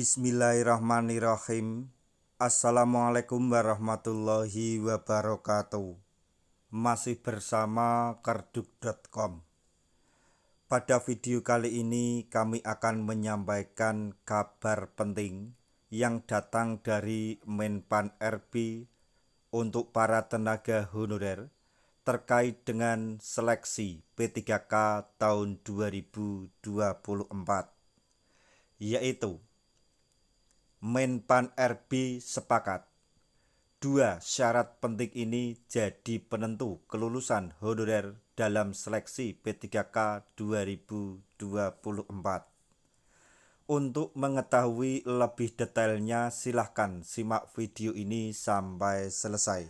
Bismillahirrahmanirrahim. Assalamualaikum warahmatullahi wabarakatuh. Masih bersama kerduk.com. Pada video kali ini kami akan menyampaikan kabar penting yang datang dari Menpan RB untuk para tenaga honorer terkait dengan seleksi P3K tahun 2024, yaitu Menpan RB sepakat 2 syarat penting ini jadi penentu kelulusan honorer dalam seleksi P3K 2024. Untuk mengetahui lebih detailnya silahkan simak video ini sampai selesai.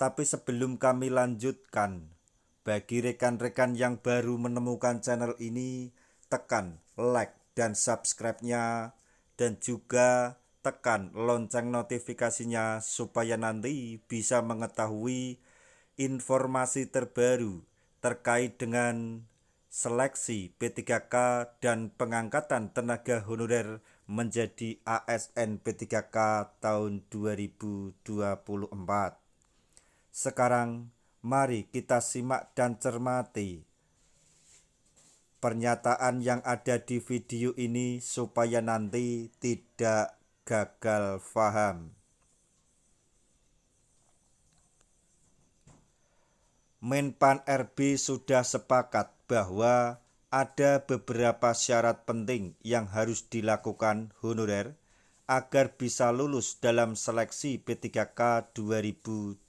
Tapi sebelum kami lanjutkan, bagi rekan-rekan yang baru menemukan channel ini, tekan like dan subscribe-nya, dan juga tekan lonceng notifikasinya supaya nanti bisa mengetahui informasi terbaru terkait dengan seleksi P3K dan pengangkatan tenaga honorer menjadi ASN P3K tahun 2024. Sekarang mari kita simak dan cermati pernyataan yang ada di video ini supaya nanti tidak gagal paham. Menpan RB sudah sepakat bahwa ada beberapa syarat penting yang harus dilakukan honorer agar bisa lulus dalam seleksi P3K 2024.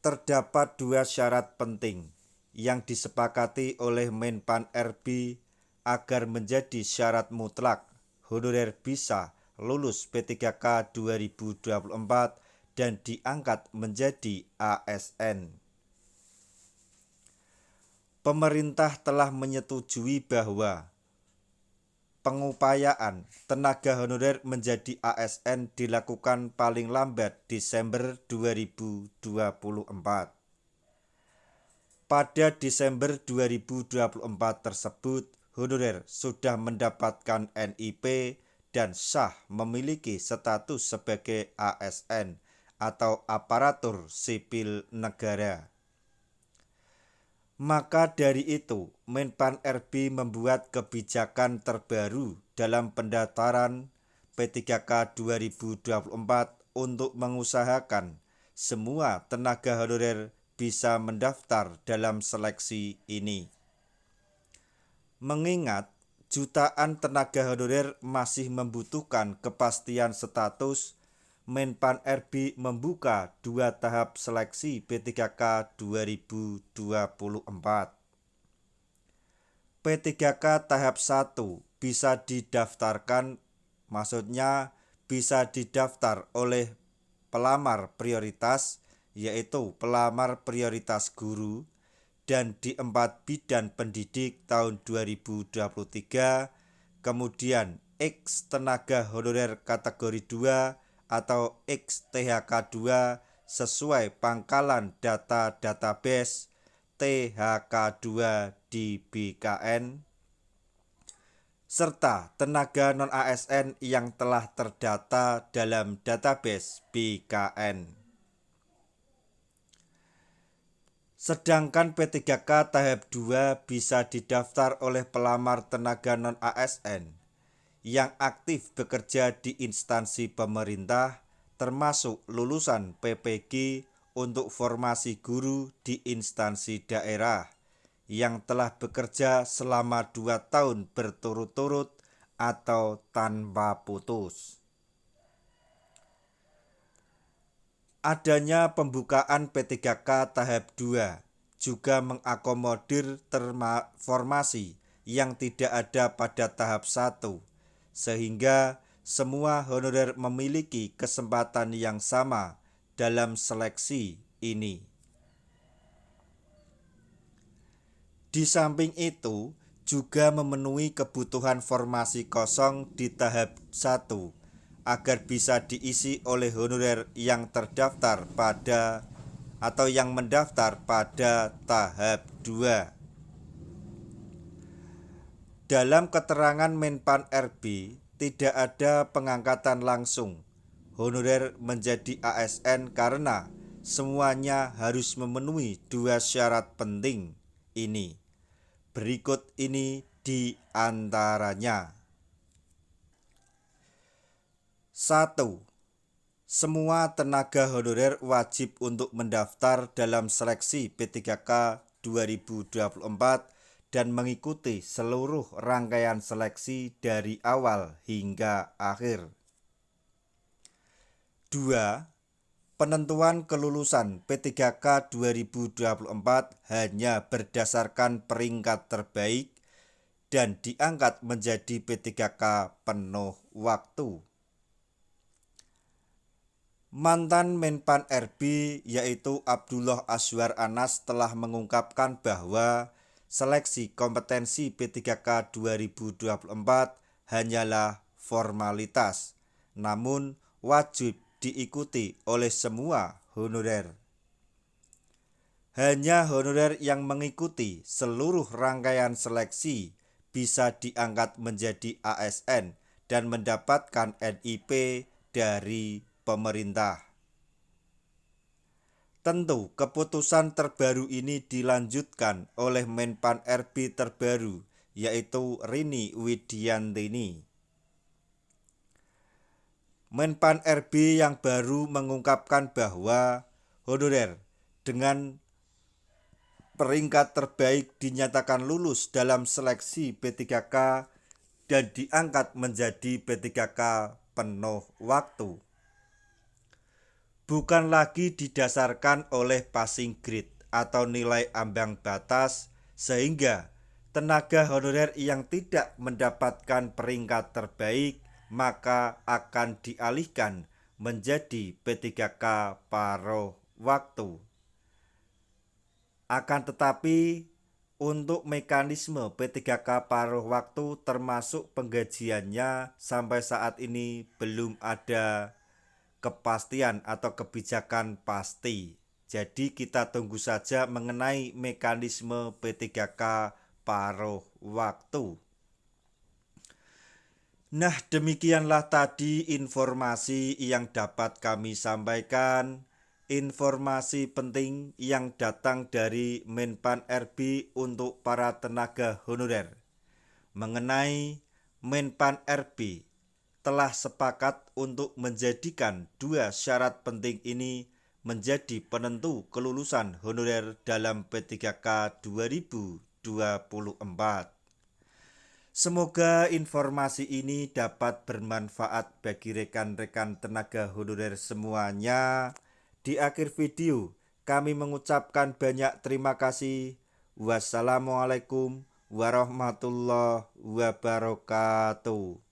Terdapat 2 syarat penting yang disepakati oleh Menpan RB agar menjadi syarat mutlak honorer bisa lulus P3K 2024 dan diangkat menjadi ASN. Pemerintah telah menyetujui bahwa pengupayaan tenaga honorer menjadi ASN dilakukan paling lambat Desember 2024. Pada Desember 2024 tersebut, honorer sudah mendapatkan NIP dan sah memiliki status sebagai ASN atau aparatur sipil negara. Maka dari itu, Menpan RB membuat kebijakan terbaru dalam pendaftaran P3K 2024 untuk mengusahakan semua tenaga honorer bisa mendaftar dalam seleksi ini. Mengingat jutaan tenaga honorer masih membutuhkan kepastian status, Menpan RB membuka 2 tahap seleksi P3K 2024. P3K tahap 1 bisa didaftarkan, maksudnya bisa didaftar oleh pelamar prioritas, yaitu pelamar prioritas guru, dan di 4 bidan pendidik tahun 2023, kemudian X tenaga honorer kategori 2 atau XTHK 2 sesuai pangkalan data database THK 2 di BKN, serta tenaga non-ASN yang telah terdata dalam database BKN. Sedangkan P3K tahap 2 bisa didaftar oleh pelamar tenaga non-ASN yang aktif bekerja di instansi pemerintah, termasuk lulusan PPG untuk formasi guru di instansi daerah yang telah bekerja selama 2 tahun berturut-turut atau tanpa putus. Adanya pembukaan P3K tahap 2 juga mengakomodir formasi yang tidak ada pada tahap 1, sehingga semua honorer memiliki kesempatan yang sama dalam seleksi ini. Di samping itu, juga memenuhi kebutuhan formasi kosong di tahap 1 agar bisa diisi oleh honorer yang terdaftar pada atau yang mendaftar pada tahap 2. Dalam keterangan Menpan RB, tidak ada pengangkatan langsung honorer menjadi ASN karena semuanya harus memenuhi dua syarat penting ini. Berikut ini di antaranya. 1. Semua tenaga honorer wajib untuk mendaftar dalam seleksi P3K 2024 dan mengikuti seluruh rangkaian seleksi dari awal hingga akhir. 2. Penentuan kelulusan P3K 2024 hanya berdasarkan peringkat terbaik dan diangkat menjadi P3K penuh waktu. Mantan Menpan RB yaitu Abdullah Azwar Anas telah mengungkapkan bahwa seleksi kompetensi P3K 2024 hanyalah formalitas, namun wajib diikuti oleh semua honorer. Hanya honorer yang mengikuti seluruh rangkaian seleksi bisa diangkat menjadi ASN dan mendapatkan NIP dari pemerintah. Tentu keputusan terbaru ini dilanjutkan oleh Menpan RB terbaru yaitu Rini Widiantini. Menpan RB yang baru mengungkapkan bahwa honorer dengan peringkat terbaik dinyatakan lulus dalam seleksi P3K dan diangkat menjadi P3K penuh waktu. Bukan lagi didasarkan oleh passing grade atau nilai ambang batas, sehingga tenaga honorer yang tidak mendapatkan peringkat terbaik maka akan dialihkan menjadi P3K paruh waktu. Akan tetapi untuk mekanisme P3K paruh waktu termasuk penggajiannya sampai saat ini belum ada kepastian atau kebijakan pasti. Jadi kita tunggu saja mengenai mekanisme P3K paruh waktu. Nah, demikianlah tadi informasi yang dapat kami sampaikan. Informasi penting yang datang dari Menpan RB untuk para tenaga honorer mengenai Menpan RB telah sepakat untuk menjadikan dua syarat penting ini menjadi penentu kelulusan honorer dalam P3K 2024. Semoga informasi ini dapat bermanfaat bagi rekan-rekan tenaga honorer semuanya. Di akhir video, kami mengucapkan banyak terima kasih. Wassalamualaikum warahmatullahi wabarakatuh.